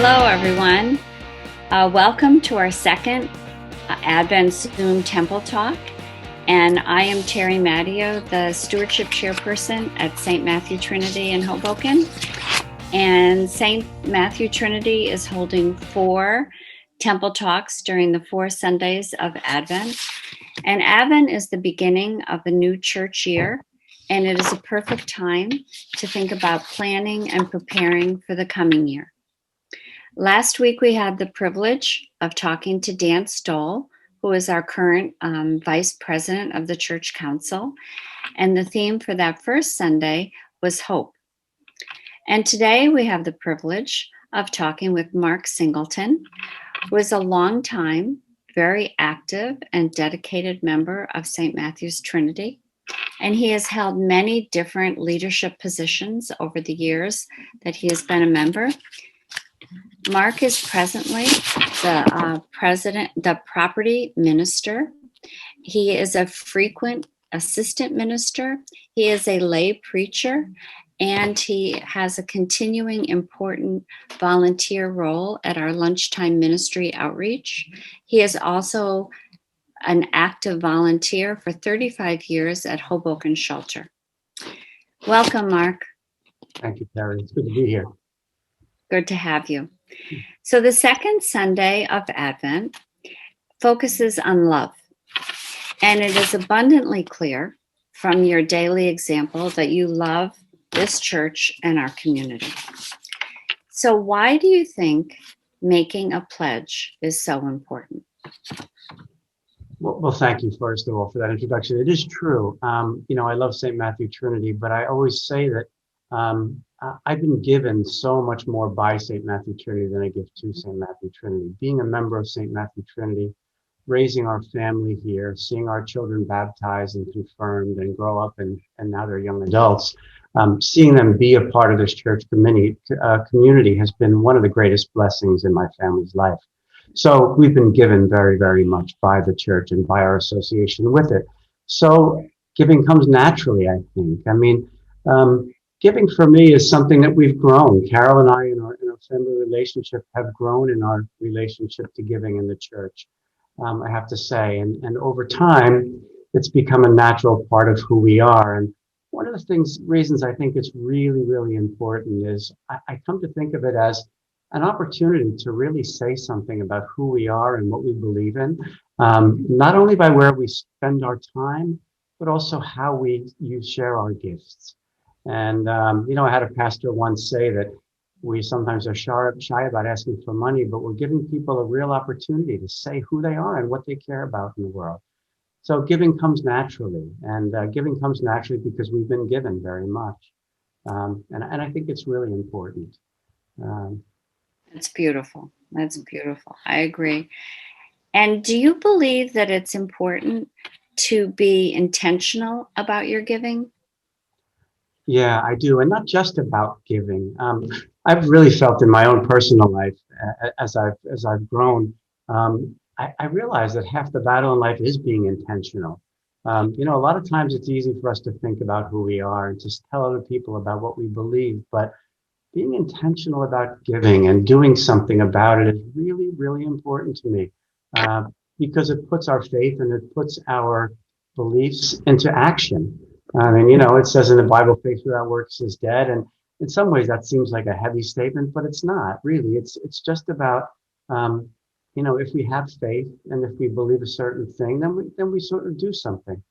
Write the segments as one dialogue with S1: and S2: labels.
S1: Hello, everyone. Welcome to our second Advent Zoom Temple Talk. And I am Terry Matteo, the Stewardship Chairperson at St. Matthew Trinity in Hoboken. And St. Matthew Trinity is holding 4 Temple Talks during the 4 Sundays of Advent. And Advent is the beginning of a new church year, and it is a perfect time to think about planning and preparing for the coming year. Last week, we had the privilege of talking to Dan Stoll, who is our current vice president of the Church Council. And the theme for that first Sunday was hope. And today we have the privilege of talking with Mark Singleton, who is a longtime, very active and dedicated member of St. Matthew's Trinity. And he has held many different leadership positions over the years that he has been a member. Mark is presently the property minister. He is a frequent assistant minister. He is a lay preacher, and he has a continuing important volunteer role at our lunchtime ministry outreach. He is also an active volunteer for 35 years at Hoboken Shelter. Welcome, Mark.
S2: Thank you, Terry. It's good to be here.
S1: Good to have you. So the second Sunday of Advent focuses on love, and it is abundantly clear from your daily example that you love this church and our community. So why do you think making a pledge is so important?
S2: Well, thank you, first of all, for that introduction. It is true. I love St. Matthew Trinity, but I always say that I've been given so much more by St. Matthew Trinity than I give to St. Matthew Trinity. Being a member of St. Matthew Trinity, raising our family here, seeing our children baptized and confirmed and grow up and now they're young adults, seeing them be a part of this church community has been one of the greatest blessings in my family's life. So we've been given very, very much by the church and by our association with it. So giving comes naturally, I think. Giving for me is something that we've grown. Carol and I in our family relationship have grown in our relationship to giving in the church, I have to say. And over time, it's become a natural part of who we are. And one of the reasons I think it's really, really important is I come to think of it as an opportunity to really say something about who we are and what we believe in, not only by where we spend our time, but also how you share our gifts. And, I had a pastor once say that we sometimes are shy about asking for money, but we're giving people a real opportunity to say who they are and what they care about in the world. So giving comes naturally, and giving comes naturally because we've been given very much. And I think it's really important.
S1: That's beautiful. That's beautiful. I agree. And do you believe that it's important to be intentional about your giving?
S2: Yeah, I do. And not just about giving. I've really felt in my own personal life, as I've grown, I realize that half the battle in life is being intentional. A lot of times it's easy for us to think about who we are and just tell other people about what we believe. But being intentional about giving and doing something about it is really, really important to me, because it puts our faith and it puts our beliefs into action. It says in the Bible, faith without works is dead. And in some ways that seems like a heavy statement, but it's not really. It's just about, if we have faith and if we believe a certain thing, then we sort of do something.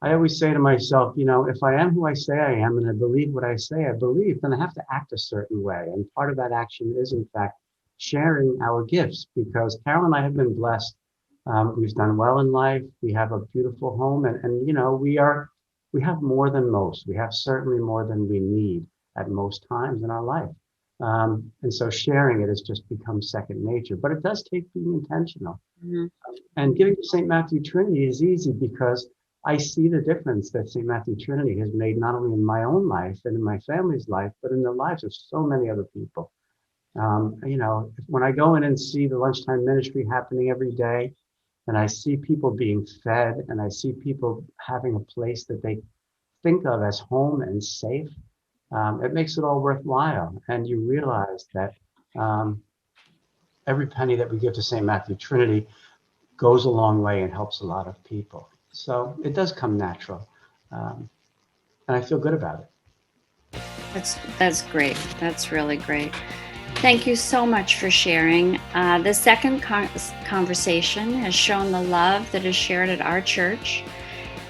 S2: I always say to myself, if I am who I say I am and I believe what I say I believe, then I have to act a certain way. And part of that action is, in fact, sharing our gifts, because Carol and I have been blessed. We've done well in life. We have a beautiful home, and we have more than most. We have certainly more than we need at most times in our life. And so sharing it has just become second nature, but it does take being intentional. Mm-hmm. And giving to St. Matthew Trinity is easy because I see the difference that St. Matthew Trinity has made not only in my own life and in my family's life, but in the lives of so many other people. When I go in and see the lunchtime ministry happening every day, and I see people being fed, and I see people having a place that they think of as home and safe, it makes it all worthwhile. And you realize that every penny that we give to St. Matthew Trinity goes a long way and helps a lot of people. So it does come natural. And I feel good about it.
S1: That's great. That's really great. Thank you so much for sharing. The second conversation has shown the love that is shared at our church,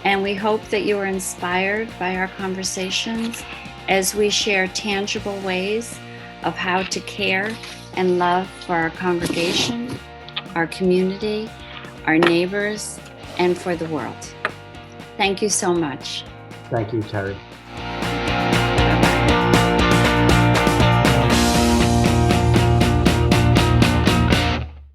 S1: and we hope that you are inspired by our conversations as we share tangible ways of how to care and love for our congregation, our community, our neighbors, and for the world. Thank you so much.
S2: Thank you, Terry.